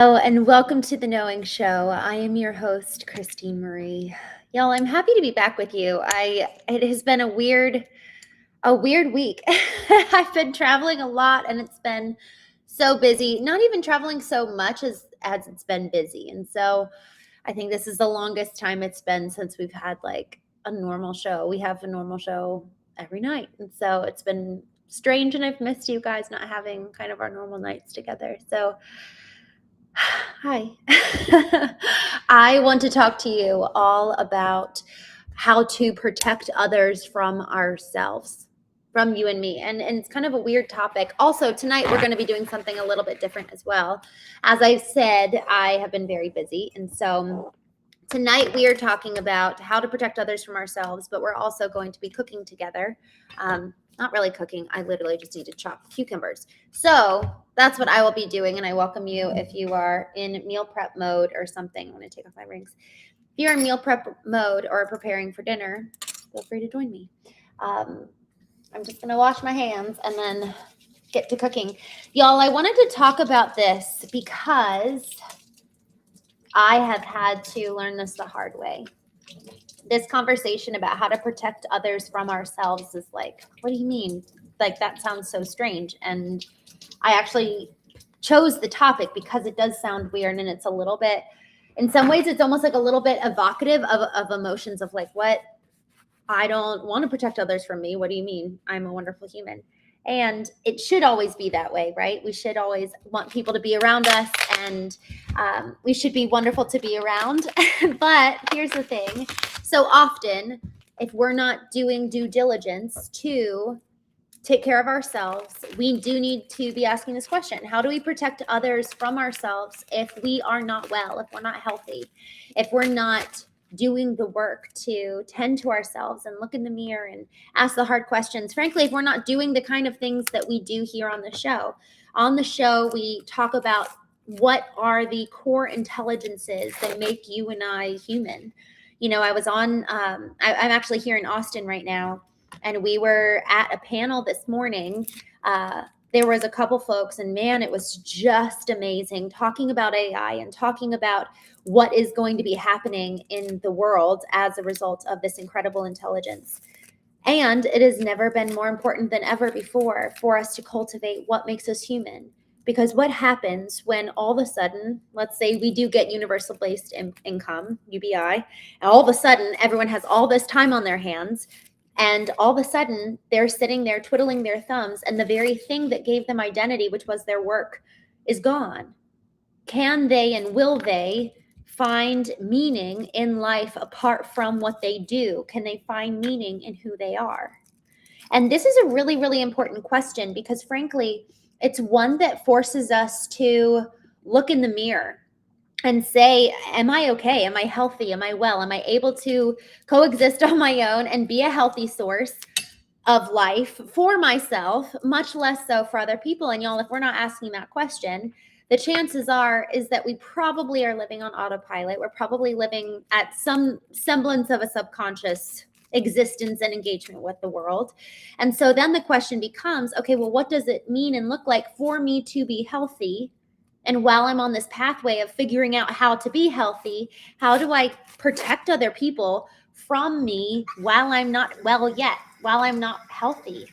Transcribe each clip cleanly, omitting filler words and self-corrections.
Hello and welcome to the Knowing Show. I am your host, Christene Marie. Y'all, I'm happy to be back with you. It has been a weird week. I've been traveling a lot and it's been so busy. Not even traveling so much as it's been busy. And so I think this is the longest time it's been since we've had like a normal show. We have a normal show every night. And so it's been strange and I've missed you guys not having kind of our normal nights together. So hi. I want to talk to you all about how to protect others from ourselves, from you and me. And it's kind of a weird topic. Also, tonight we're going to be doing something a little bit different as well. As I said, I have been very busy. And so tonight we are talking about how to protect others from ourselves, but we're also going to be cooking together. Not really cooking. I literally just need to chop cucumbers. So that's what I will be doing. And I welcome you if you are in meal prep mode or something. I'm going to take off my rings. If you're in meal prep mode or preparing for dinner, feel free to join me. I'm just going to wash my hands and then get to cooking. Y'all, I wanted to talk about this because I have had to learn this the hard way. This conversation about how to protect others from ourselves is like, what do you mean? Like, that sounds so strange. And I actually chose the topic because it does sound weird and it's a little bit, in some ways, it's almost like a little bit evocative of emotions of like, what? I don't want to protect others from me. What do you mean? I'm a wonderful human. And it should always be that way, right? We should always want people to be around us and we should be wonderful to be around. But here's the thing. So often, if we're not doing due diligence to take care of ourselves, we do need to be asking this question. How do we protect others from ourselves if we are not well, if we're not healthy, if we're not doing the work to tend to ourselves and look in the mirror and ask the hard questions? Frankly, if we're not doing the kind of things that we do here on the show. On the show, we talk about what are the core intelligences that make you and I human. You know, I was on, I'm actually here in Austin right now, and we were at a panel this morning. There was a couple folks, and man, it was just amazing talking about AI and talking about what is going to be happening in the world as a result of this incredible intelligence. And it has never been more important than ever before for us to cultivate what makes us human. Because what happens when all of a sudden, let's say we do get universal basic income, UBI, and all of a sudden everyone has all this time on their hands, and all of a sudden they're sitting there twiddling their thumbs, and the very thing that gave them identity, which was their work, is gone. Can they and will they find meaning in life apart from what they do? Can they find meaning in who they are? And this is a really, really important question because frankly, it's one that forces us to look in the mirror and say, am I okay? Am I healthy? Am I well? Am I able to coexist on my own and be a healthy source of life for myself, much less so for other people? And y'all, if we're not asking that question, the chances is that we probably are living on autopilot. We're probably living at some semblance of a subconscious existence and engagement with the world. And so then the question becomes, okay, well, what does it mean and look like for me to be healthy? And while I'm on this pathway of figuring out how to be healthy, how do I protect other people from me while I'm not well yet, while I'm not healthy?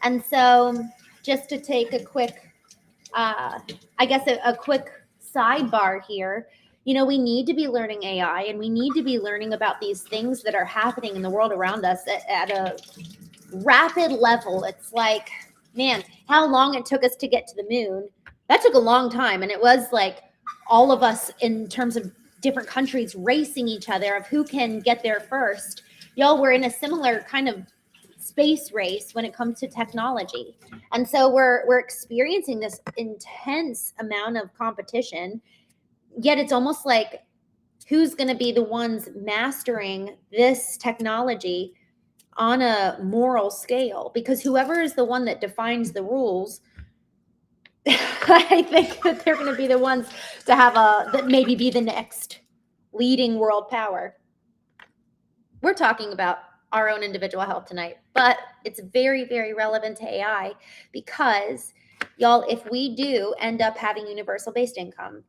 And so just to take a quick, a quick sidebar here, you know, we need to be learning AI and we need to be learning about these things that are happening in the world around us at a rapid level. It's like, man, how long it took us to get to the moon. That took a long time. And it was like all of us in terms of different countries racing each other of who can get there first. Y'all, we're in a similar kind of space race when it comes to technology. And so we're experiencing this intense amount of competition. Yet it's almost like who's going to be the ones mastering this technology on a moral scale? Because whoever is the one that defines the rules, I think that they're going to be the ones to have that maybe be the next leading world power. We're talking about our own individual health tonight, but it's very, very relevant to AI because, y'all, if we do end up having universal based income,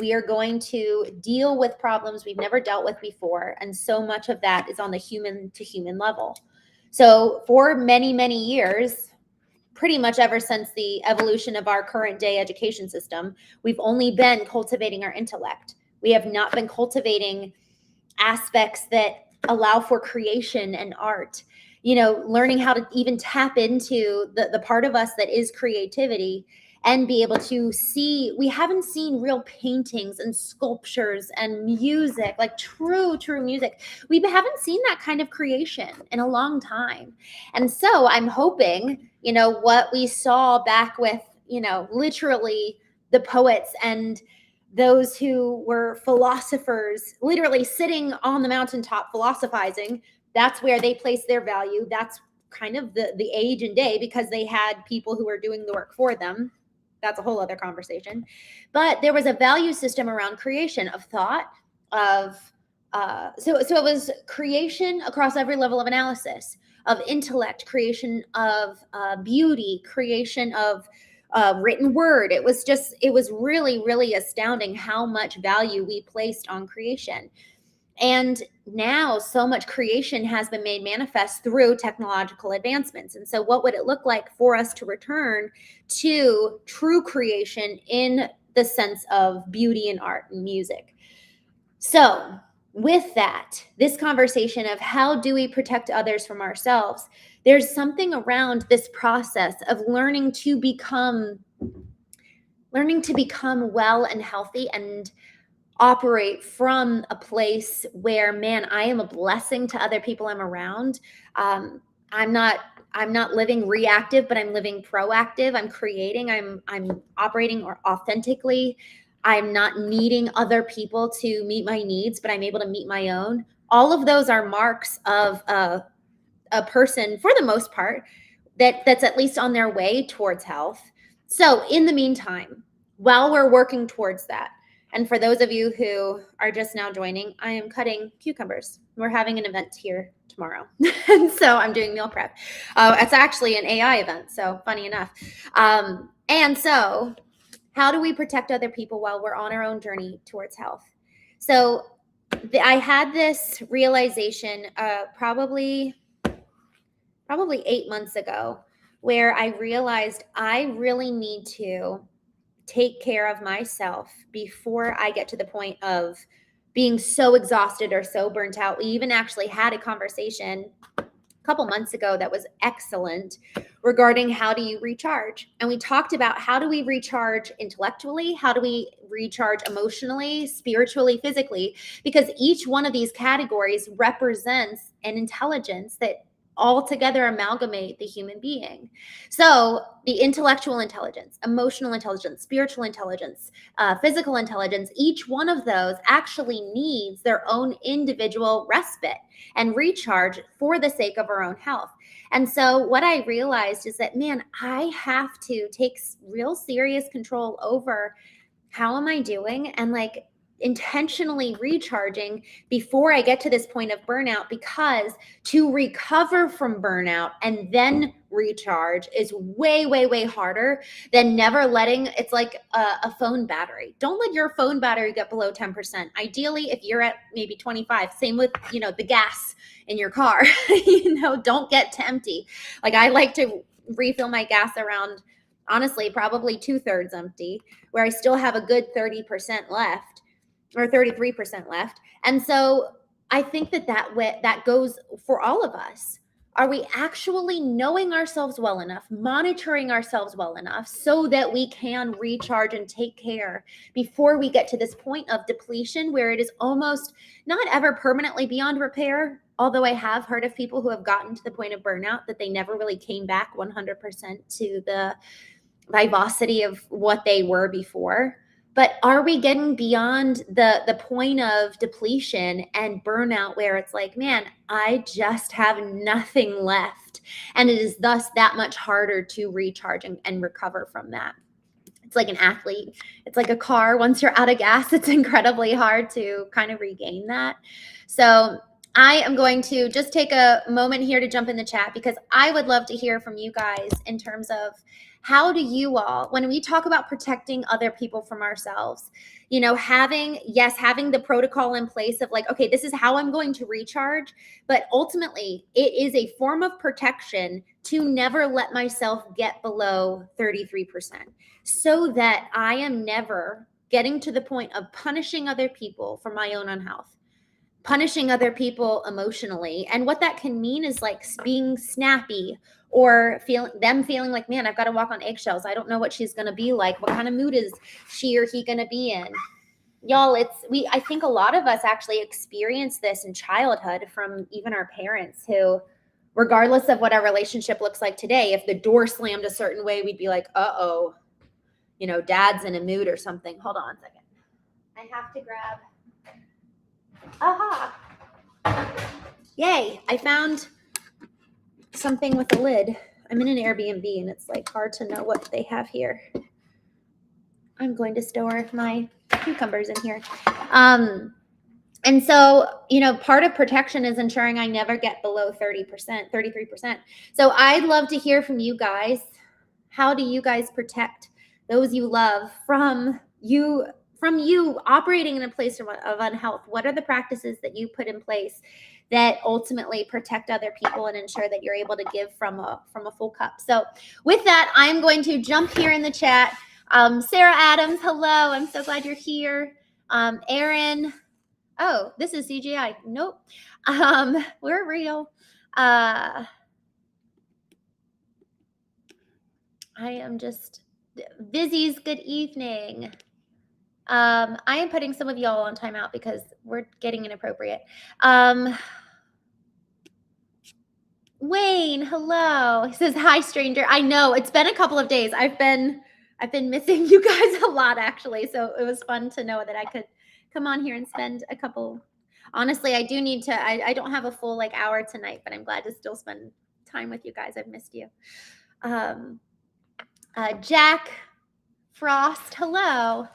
We are going to deal with problems we've never dealt with before. And so much of that is on the human to human level. So for many, many years, pretty much ever since the evolution of our current day education system, we've only been cultivating our intellect. We have not been cultivating aspects that allow for creation and art. Learning how to even tap into the part of us that is creativity and be able to see. We haven't seen real paintings and sculptures and music, like true music. We haven't seen that kind of creation in a long time. And so I'm hoping, what we saw back with, literally the poets and those who were philosophers, literally sitting on the mountaintop philosophizing, that's where they place their value. That's kind of the age and day, because they had people who were doing the work for them. That's a whole other conversation. But there was a value system around creation of thought, of so it was creation across every level of analysis, of intellect, creation of beauty, creation of written word. It was really, really astounding how much value we placed on creation. And now so much creation has been made manifest through technological advancements. And so what would it look like for us to return to true creation in the sense of beauty and art and music? So with that, this conversation of how do we protect others from ourselves, there's something around this process of learning to become well and healthy and operate from a place where, man, I am a blessing to other people I'm around. I'm not living reactive, but I'm living proactive. I'm creating, I'm operating authentically. I'm not needing other people to meet my needs, but I'm able to meet my own. All of those are marks of a person, for the most part, that's at least on their way towards health. So in the meantime, while we're working towards that, and for those of you who are just now joining, I am cutting cucumbers. We're having an event here tomorrow. And so I'm doing meal prep. It's actually an AI event, so funny enough. And so how do we protect other people while we're on our own journey towards health? So I had this realization probably 8 months ago, where I realized I really need to take care of myself before I get to the point of being so exhausted or so burnt out. We even actually had a conversation a couple months ago that was excellent regarding how do you recharge. And we talked about how do we recharge intellectually, how do we recharge emotionally, spiritually, physically, because each one of these categories represents an intelligence that altogether amalgamate the human being. So the intellectual intelligence, emotional intelligence, spiritual intelligence, physical intelligence, each one of those actually needs their own individual respite and recharge for the sake of our own health. And so what I realized is that, man, I have to take real serious control over how am I doing, and like intentionally recharging before I get to this point of burnout, because to recover from burnout and then recharge is way, way, way harder than never letting. It's like a phone battery. Don't let your phone battery get below 10%. Ideally, if you're at maybe 25, same with, the gas in your car, don't get to empty. Like I like to refill my gas around, honestly, probably 2/3 empty, where I still have a good 30% left, or 33% left. And so I think that goes for all of us. Are we actually knowing ourselves well enough, monitoring ourselves well enough so that we can recharge and take care before we get to this point of depletion where it is almost not ever permanently beyond repair? Although I have heard of people who have gotten to the point of burnout that they never really came back 100% to the vivacity of what they were before. But are we getting beyond the point of depletion and burnout where it's like, man, I just have nothing left. And it is thus that much harder to recharge and recover from that. It's like an athlete. It's like a car. Once you're out of gas, it's incredibly hard to kind of regain that. So I am going to just take a moment here to jump in the chat, because I would love to hear from you guys in terms of how do you all, when we talk about protecting other people from ourselves, having the protocol in place of like, okay, this is how I'm going to recharge. But ultimately, it is a form of protection to never let myself get below 33%, so that I am never getting to the point of punishing other people for my own unhealth, punishing other people emotionally. And what that can mean is like being snappy, or feeling like, man, I've got to walk on eggshells. I don't know what she's going to be like. What kind of mood is she or he going to be in? Y'all, I think a lot of us actually experience this in childhood from even our parents, who, regardless of what our relationship looks like today, if the door slammed a certain way, we'd be like, uh-oh, dad's in a mood or something. Hold on a second. I have to grab. Aha. Yay. I found something with a lid. I'm in an Airbnb and it's like hard to know what they have here. I'm going to store my cucumbers in here. And so, part of protection is ensuring I never get below 30%, 33%. So I'd love to hear from you guys. How do you guys protect those you love from you operating in a place of unhealth? What are the practices that you put in place that ultimately protect other people and ensure that you're able to give from a full cup? So with that, I'm going to jump here in the chat. Sarah Adams, hello. I'm so glad you're here. Aaron, oh, this is CGI. Nope. We're real. I am just Vizzy's good evening. I am putting some of y'all on timeout because we're getting inappropriate. Wayne, hello. He says, hi, stranger. I know it's been a couple of days. I've been missing you guys a lot, actually. So it was fun to know that I could come on here and spend a couple. Honestly, I do need to, I don't have a full hour tonight, but I'm glad to still spend time with you guys. I've missed you. Jack Frost, hello.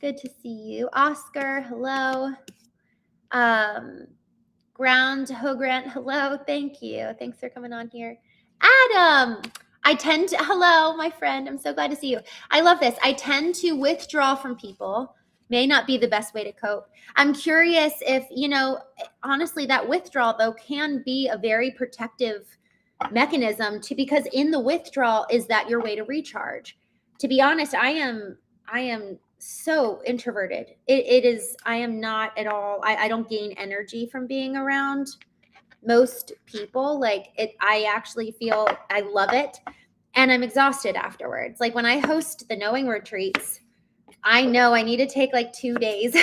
Good to see you. Oscar, hello. Grant, hello. Thank you. Thanks for coming on here. Adam, hello, my friend. I'm so glad to see you. I love this. I tend to withdraw from people. May not be the best way to cope. I'm curious if, honestly, that withdrawal, though, can be a very protective mechanism because in the withdrawal is that your way to recharge. To be honest, I am so introverted. I am not at all. I don't gain energy from being around most people. I actually feel I love it and I'm exhausted afterwards. Like when I host the knowing retreats, I know I need to take 2 days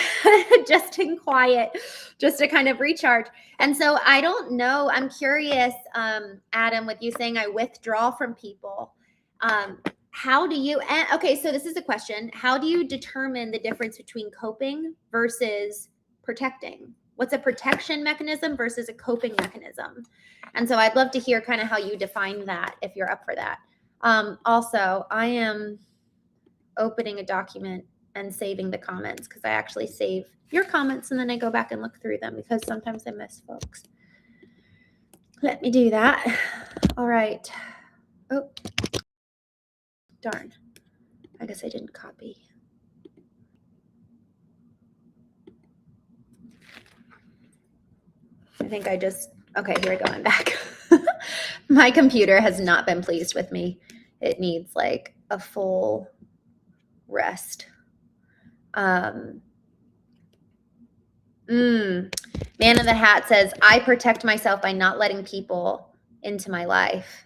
just in quiet, just to kind of recharge. And so I don't know. I'm curious, Adam, with you saying I withdraw from people. How do you, okay, so this is a question. How do you determine the difference between coping versus protecting? What's a protection mechanism versus a coping mechanism? And so I'd love to hear kind of how you define that if you're up for that. Also, I am opening a document and saving the comments because I actually save your comments and then I go back and look through them because sometimes I miss folks. Let me do that. All right. Oh, darn. I guess I didn't copy. I think I just, okay, here we go. I'm back. My computer has not been pleased with me. It needs a full rest. Man in the Hat says, I protect myself by not letting people into my life.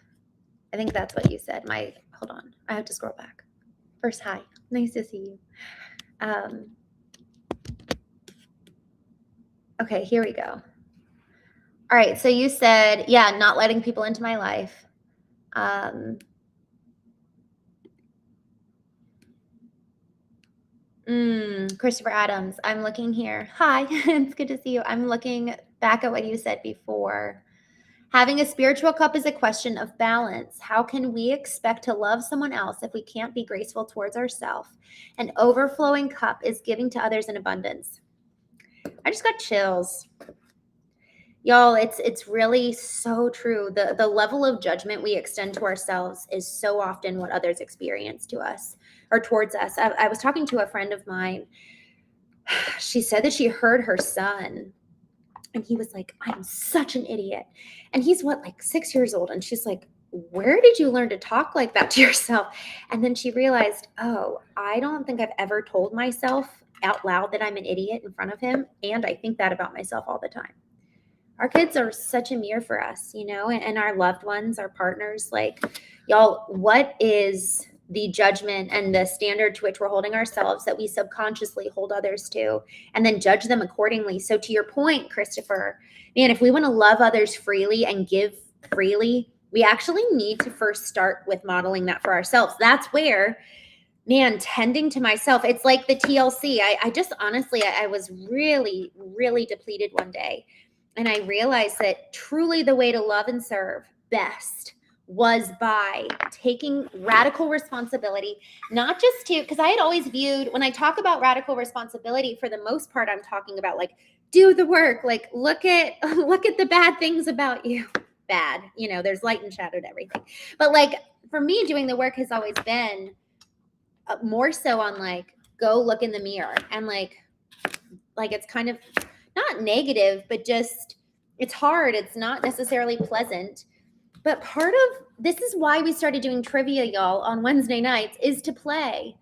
I think that's what you said. Hold on. I have to scroll back. First, hi. Nice to see you. Okay, here we go. All right. So you said, yeah, not letting people into my life. Christopher Adams, I'm looking here. Hi, it's good to see you. I'm looking back at what you said before. Having a spiritual cup is a question of balance. How can we expect to love someone else if we can't be graceful towards ourselves? An overflowing cup is giving to others in abundance. I just got chills. Y'all, it's really so true. The level of judgment we extend to ourselves is so often what others experience to us or towards us. I was talking to a friend of mine she said that she heard her son, and he was like, I'm such an idiot. And he's what, like 6 years old? And she's like, where did you learn to talk like that to yourself? And then she realized, oh, I don't think I've ever told myself out loud that I'm an idiot in front of him. And I think that about myself all the time. Our kids are such a mirror for us, and our loved ones, our partners. Like, y'all, what is the judgment and the standard to which we're holding ourselves that we subconsciously hold others to, and then judge them accordingly? So to your point, Christopher, man, if we want to love others freely and give freely, we actually need to first start with modeling that for ourselves. That's where, man, tending to myself, it's like the TLC. I just honestly, I was really, really depleted one day. And I realized that truly the way to love and serve best was by taking radical responsibility, not just to, because I had always viewed, when I talk about radical responsibility, for the most part, I'm talking about like, do the work, like look at the bad things about you. Bad, there's light and shadow to everything. But like for me, doing the work has always been more so on like, go look in the mirror, and like it's kind of not negative, but just it's hard. It's not necessarily pleasant. But part of this is why we started doing trivia, y'all, on Wednesday nights, is to play.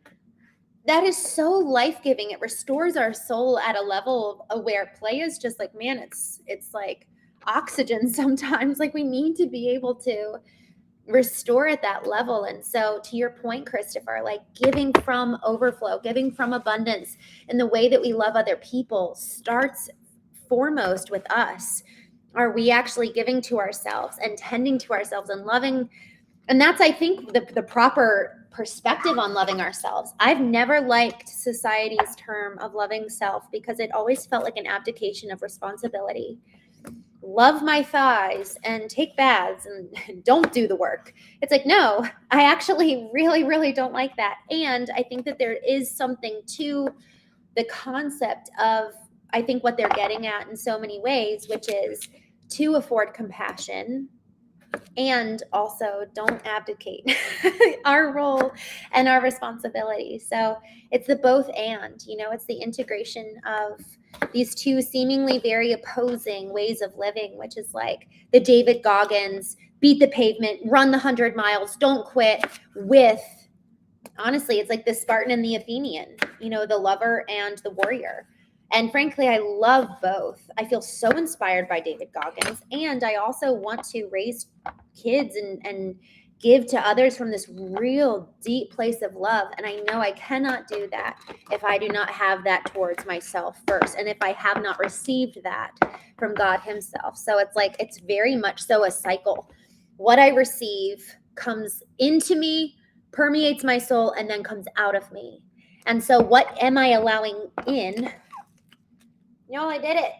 That is so life-giving. It restores our soul at a level of where play is just like, man, it's like oxygen sometimes. Like we need to be able to restore at that level. And so to your point, Christopher, like giving from overflow, giving from abundance, and the way that we love other people starts foremost with us. Are we actually giving to ourselves and tending to ourselves and loving? And that's, I think, the proper perspective on loving ourselves. I've never liked society's term of loving self because it always felt like an abdication of responsibility. Love my thighs and take baths and don't do the work. It's like, no, I actually really, really don't like that. And I think that there is something to the concept of, I think, what they're getting at in so many ways, which is to afford compassion and also don't abdicate our role and our responsibility. So it's the both and, it's the integration of these two seemingly very opposing ways of living, which is like the David Goggins, beat the pavement, run the 100 miles, don't quit, with, honestly, it's like the Spartan and the Athenian, the lover and the warrior. And frankly, I love both. I feel so inspired by David Goggins. And I also want to raise kids and give to others from this real deep place of love. And I know I cannot do that if I do not have that towards myself first. And if I have not received that from God himself. So it's like, it's very much so a cycle. What I receive comes into me, permeates my soul, and then comes out of me. And so what am I allowing in? No, I did it.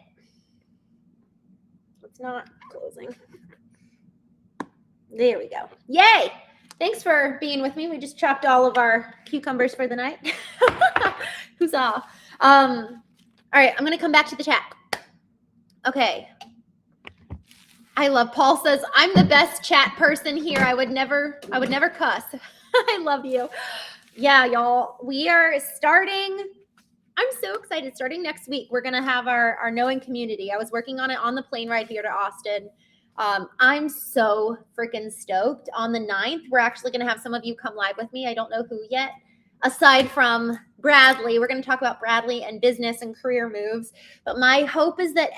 It's not closing. There we go. Yay! Thanks for being with me. We just chopped all of our cucumbers for the night. Huzzah. All right, I'm going to come back to the chat. Okay. I love, Paul says, I'm the best chat person here. I would never cuss. I love you. Yeah, y'all. We are starting. I'm so excited. Starting next week, we're going to have our Knowing community. I was working on it on the plane ride here to Austin. I'm so freaking stoked. On the 9th, we're actually going to have some of you come live with me. I don't know who yet, aside from Bradley. We're going to talk about Bradley and business and career moves. But my hope is that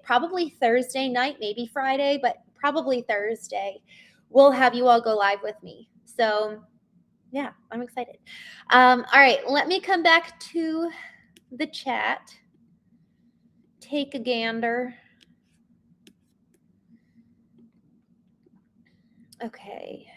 probably Thursday night, maybe Friday, but probably Thursday, we'll have you all go live with me. So yeah, I'm excited. All right, let me come back to the chat. Take a gander. Okay.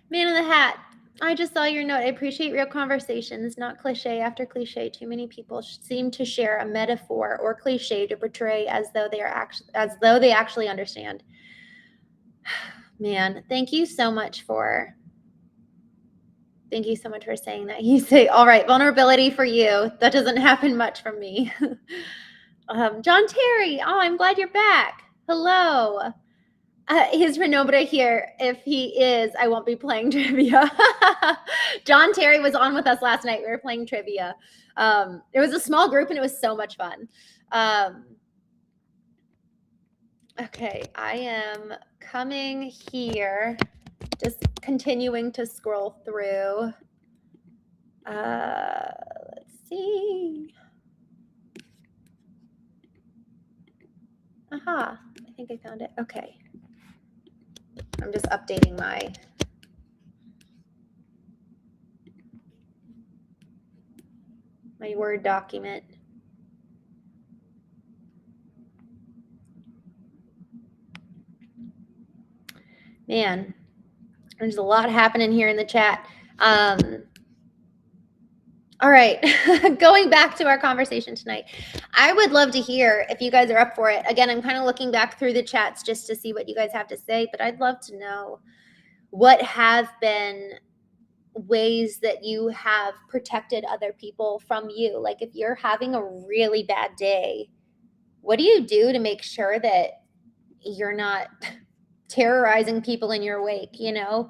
Man in the hat. I just saw your note. I appreciate real conversations, not cliche after cliche. Too many people seem to share a metaphor or cliche to portray as though they actually understand. Man, thank you so much for Thank you so much for saying that. You say, all right, vulnerability for you. That doesn't happen much from me. John Terry, oh, I'm glad you're back. Hello. Is Renobra here? If he is, I won't be playing trivia. John Terry was on with us last night. We were playing trivia. It was a small group and it was so much fun. Okay, I am coming here, just continuing to scroll through. Let's see. Aha, I think I found it. Okay. I'm just updating my Word document. Man, there's a lot happening here in the chat. All right, going back to our conversation tonight, I would love to hear if you guys are up for it. Again, I'm kind of looking back through the chats just to see what you guys have to say, but I'd love to know what have been ways that you have protected other people from you. Like if you're having a really bad day, what do you do to make sure that you're not terrorizing people in your wake? You know,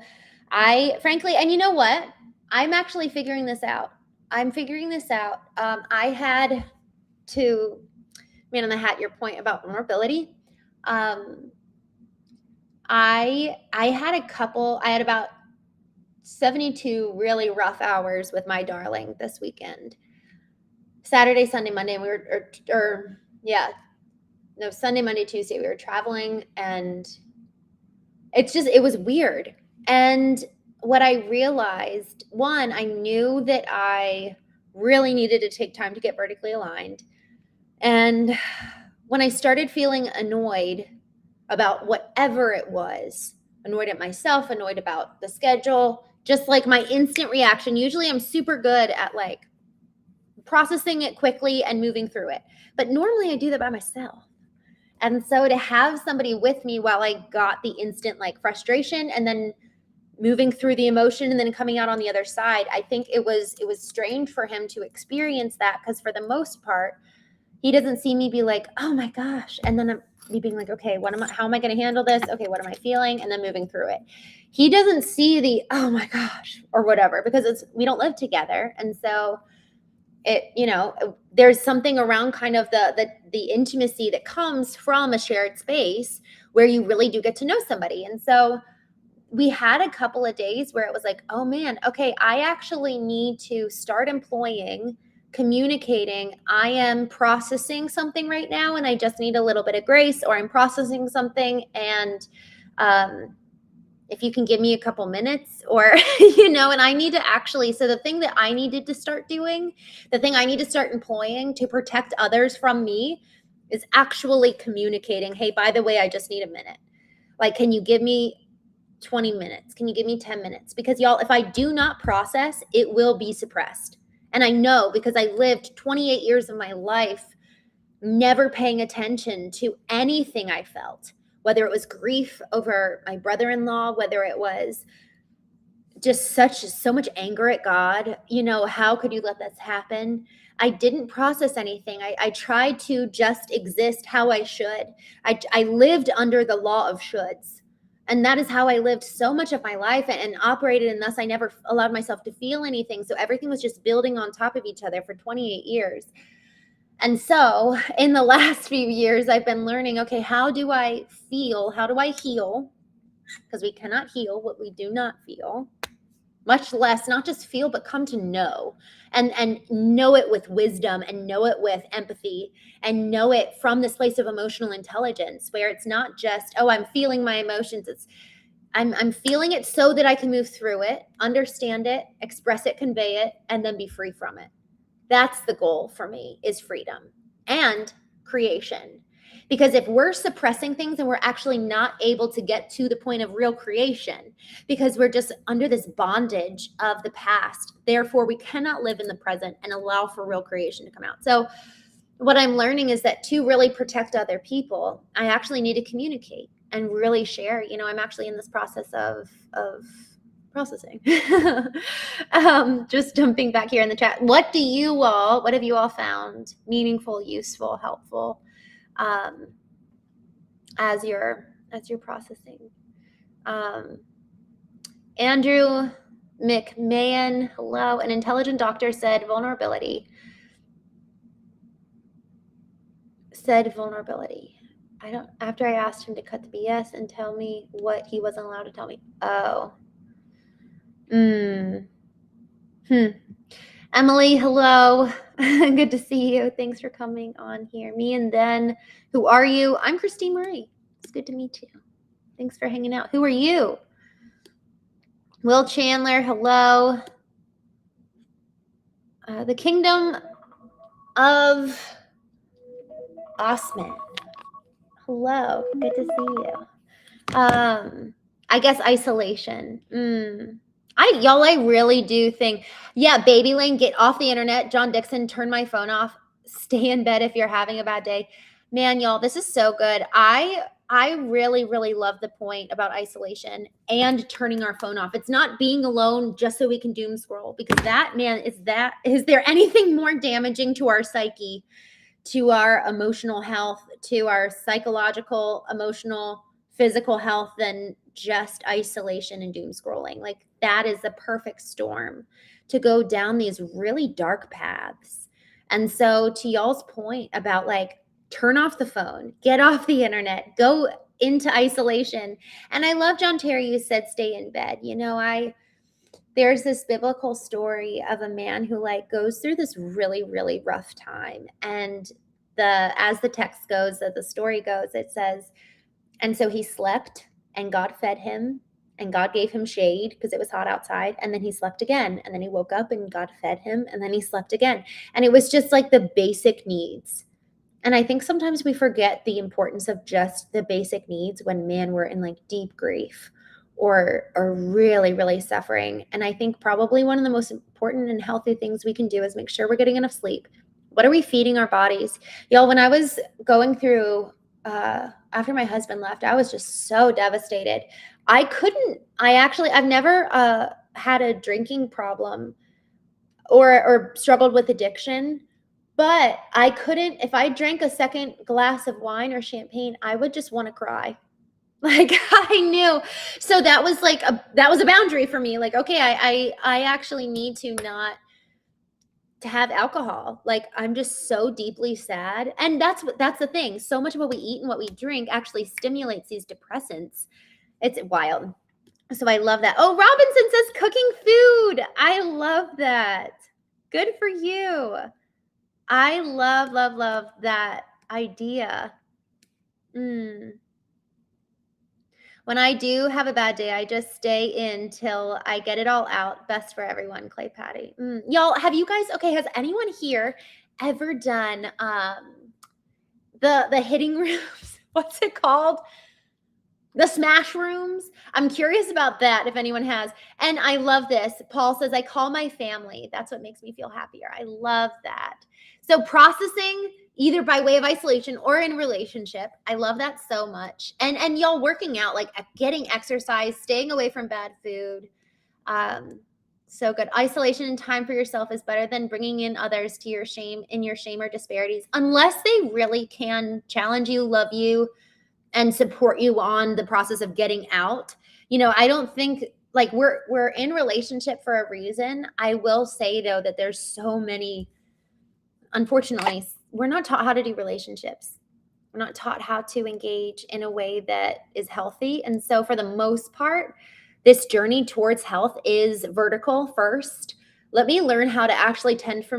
I frankly, and you know what? I'm actually figuring this out. I'm figuring this out. I had to, man on the hat, your point about vulnerability. I had about 72 really rough hours with my darling this weekend. Saturday, Sunday, Monday, and we were, Sunday, Monday, Tuesday, we were traveling, and it was weird. And what I realized, one, I knew that I really needed to take time to get vertically aligned. And when I started feeling annoyed about whatever it was, annoyed at myself, annoyed about the schedule, just like my instant reaction, usually I'm super good at like processing it quickly and moving through it. But normally I do that by myself. And so to have somebody with me while I got the instant like frustration and then moving through the emotion and then coming out on the other side, I think it was strange for him to experience that, because for the most part, he doesn't see me be like, oh my gosh. And then me being like, okay, how am I going to handle this? Okay, what am I feeling? And then moving through it. He doesn't see the, oh my gosh, or whatever, because we don't live together. And so there's something around kind of the intimacy that comes from a shared space where you really do get to know somebody. And so we had a couple of days where it was like, oh man, okay, I actually need to start communicating, I am processing something right now and I just need a little bit of grace, or I'm processing something and if you can give me a couple minutes, or, and I need to actually, so the thing that I needed to start doing, the thing I need to start employing to protect others from me is actually communicating, hey, by the way, I just need a minute. Like, can you give me 20 minutes? Can you give me 10 minutes? Because y'all, if I do not process, it will be suppressed. And I know, because I lived 28 years of my life never paying attention to anything I felt, whether it was grief over my brother-in-law, whether it was just so much anger at God. How could you let this happen? I didn't process anything. I tried to just exist how I should. I lived under the law of shoulds. And that is how I lived so much of my life and operated. And thus I never allowed myself to feel anything. So everything was just building on top of each other for 28 years. And so in the last few years, I've been learning, okay, how do I feel? How do I heal? Because we cannot heal what we do not feel, much less not just feel, but come to know and know it with wisdom and know it with empathy and know it from this place of emotional intelligence, where it's not just, oh, I'm feeling my emotions. It's I'm feeling it so that I can move through it, understand it, express it, convey it, and then be free from it. That's the goal for me, is freedom and creation. Because if we're suppressing things and we're actually not able to get to the point of real creation, because we're just under this bondage of the past, therefore we cannot live in the present and allow for real creation to come out. So what I'm learning is that to really protect other people, I actually need to communicate and really share. I'm actually in this process of processing. Just jumping back here in the chat. What have you all found meaningful, useful, helpful as you're processing? Andrew McMahon, hello. An intelligent doctor said vulnerability. After I asked him to cut the BS and tell me what he wasn't allowed to tell me. Oh. Emily, hello. Good to see you. Thanks for coming on here. Me and then, who are you? I'm Christene Marie. It's good to meet you. Thanks for hanging out. Who are you? Will Chandler, hello. The Kingdom of Osman. Hello. Good to see you. I guess isolation. I really do think, yeah, Baby Lane, get off the internet. John Dixon, turn my phone off. Stay in bed if you're having a bad day. Man, y'all, this is so good. I really, really love the point about isolation and turning our phone off. It's not being alone just so we can doom scroll, because is there anything more damaging to our psyche, to our emotional health, to our psychological, emotional, physical health than just isolation and doom scrolling? Like, that is the perfect storm to go down these really dark paths. And so, to y'all's point about like, turn off the phone, get off the internet, go into isolation. And I love, John Terry, you said stay in bed. You know, there's this biblical story of a man who like goes through this really, really rough time. And as the text goes, as the story goes, it says, and so he slept and God fed him and God gave him shade because it was hot outside. And then he slept again. And then he woke up and God fed him. And then he slept again. And it was just like the basic needs. And I think sometimes we forget the importance of just the basic needs when, man, we're in like deep grief or really, really suffering. And I think probably one of the most important and healthy things we can do is make sure we're getting enough sleep. What are we feeding our bodies? Y'all, when I was going through, after my husband left, I was just so devastated. I've never had a drinking problem or struggled with addiction. But I couldn't, if I drank a second glass of wine or champagne, I would just want to cry. Like, I knew. So that was a boundary for me. Like, okay, I actually need to not to have alcohol. Like, I'm just so deeply sad. And that's the thing. So much of what we eat and what we drink actually stimulates these depressants. It's wild. So I love that. Oh, Robinson says cooking food. I love that. Good for you. I love, love, love that idea. When I do have a bad day, I just stay in till I get it all out. Best for everyone, Clay Patty. Y'all, has anyone here ever done the hitting rooms? What's it called? The smash rooms. I'm curious about that if anyone has. And I love this. Paul says, I call my family. That's what makes me feel happier. I love that. So processing either by way of isolation or in relationship. I love that so much. And y'all working out, like getting exercise, staying away from bad food. So good. Isolation and time for yourself is better than bringing in others to your shame or disparities, unless they really can challenge you, love you, and support you on the process of getting out. You know, I don't think like we're in relationship for a reason. I will say though that there's so many, unfortunately, we're not taught how to do relationships. We're not taught how to engage in a way that is healthy. And so for the most part, this journey towards health is vertical first. Let me learn how to actually tend to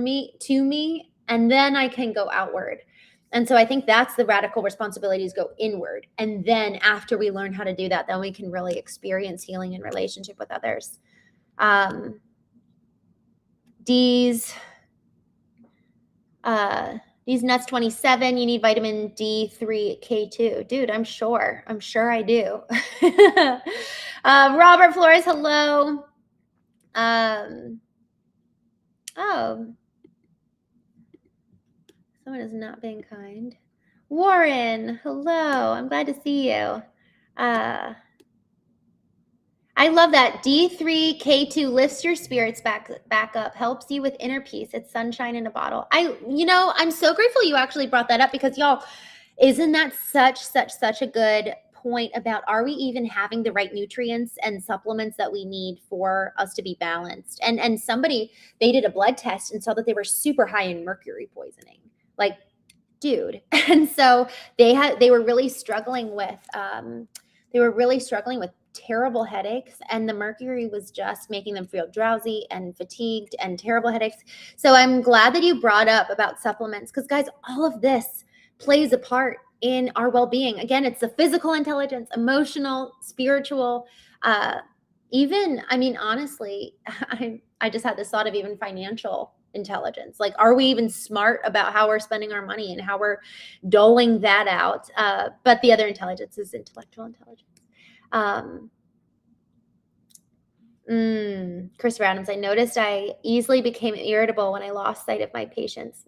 me, and then I can go outward. And so I think that's the radical responsibilities, go inward. And then after we learn how to do that, then we can really experience healing in relationship with others. These nuts 27, you need vitamin D3, K2. Dude, I'm sure I do. Robert Flores, hello. Someone is not being kind. Warren, hello. I'm glad to see you. I I love that. D3K2 lifts your spirits back up, helps you with inner peace. It's sunshine in a bottle. I'm so grateful you actually brought that up because y'all, isn't that such a good point about, are we even having the right nutrients and supplements that we need for us to be balanced? And somebody, they did a blood test and saw that they were super high in mercury poisoning. Like, dude. And so they were really struggling with terrible headaches, and the mercury was just making them feel drowsy and fatigued and terrible headaches. So I'm glad that you brought up about supplements, because guys, all of this plays a part in our well-being. Again, it's the physical intelligence, emotional, spiritual, even, I mean, honestly, I just had this thought of even financial intelligence. Like, are we even smart about how we're spending our money and how we're doling that out? But the other intelligence is intellectual intelligence. Chris Adams, I noticed I easily became irritable when I lost sight of my patients.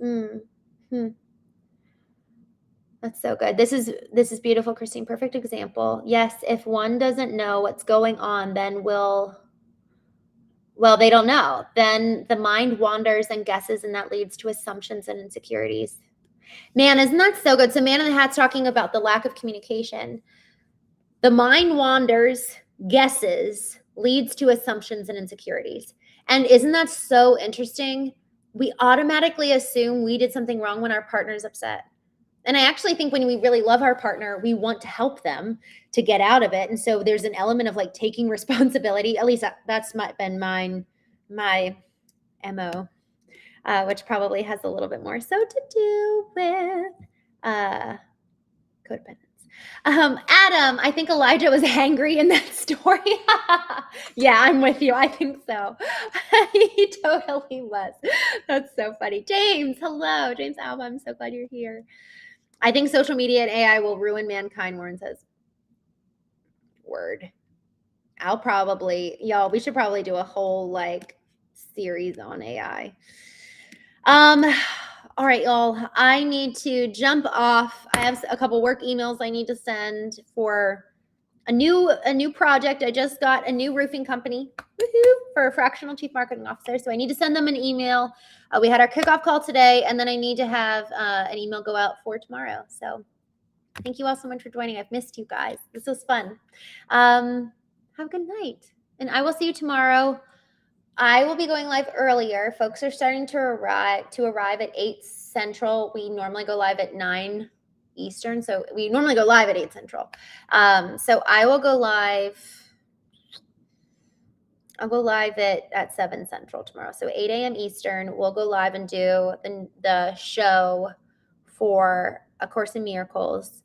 That's so good. This is beautiful, Christine. Perfect example. Yes, if one doesn't know what's going on, then they don't know. Then the mind wanders and guesses, and that leads to assumptions and insecurities. Man, isn't that so good? So Man in the Hat's talking about the lack of communication. The mind wanders, guesses, leads to assumptions and insecurities. And isn't that so interesting? We automatically assume we did something wrong when our partner's upset. And I actually think when we really love our partner, we want to help them to get out of it. And so there's an element of like taking responsibility. At least that's been my MO, which probably has a little bit more so to do with codependence. Adam, I think Elijah was angry in that story. Yeah, I'm with you. I think so. He totally was. That's so funny. James, hello. James Alba, I'm so glad you're here. I think social media and AI will ruin mankind, Warren says. Word. We should probably do a whole series on AI. All right, y'all, I need to jump off. I have a couple work emails I need to send for a new project. I just got a new roofing company for a fractional chief marketing officer. So I need to send them an email. We had our kickoff call today, and then I need to have an email go out for tomorrow. So thank you all so much for joining. I've missed you guys. This was fun. Have a good night, and I will see you tomorrow. I will be going live earlier. Folks are starting to arrive at 8 Central. We normally go live at 9 Eastern. So we normally go live at 8 Central. So I will go live. I'll go live at 7 Central tomorrow. So 8 a.m. Eastern, we'll go live and do the show for A Course in Miracles.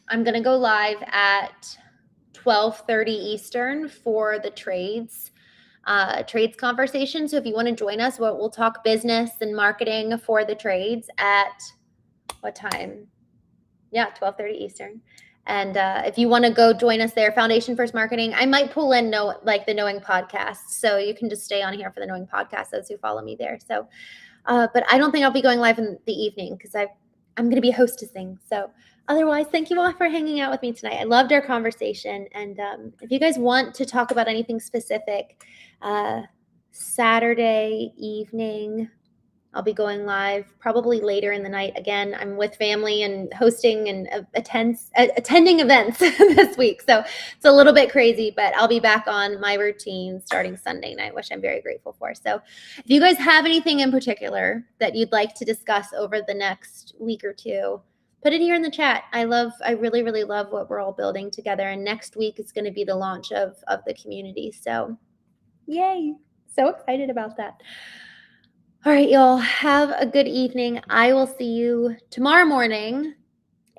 I'm going to go live at 12:30 Eastern for the trades conversation. So if you want to join us, we'll talk business and marketing for the trades at what time? Yeah, 12:30 Eastern. And if you want to go join us there, Foundation First Marketing, I might pull in the Knowing podcast. So you can just stay on here for the Knowing podcast, those who follow me there. So, but I don't think I'll be going live in the evening because I'm going to be hostessing. So otherwise, thank you all for hanging out with me tonight. I loved our conversation. And if you guys want to talk about anything specific, Saturday evening, I'll be going live probably later in the night. Again, I'm with family and hosting and attending events this week. So it's a little bit crazy, but I'll be back on my routine starting Sunday night, which I'm very grateful for. So if you guys have anything in particular that you'd like to discuss over the next week or two, put it here in the chat. I really, really love what we're all building together. And next week is going to be the launch of the community. So yay. So excited about that. All right, y'all, have a good evening. I will see you tomorrow morning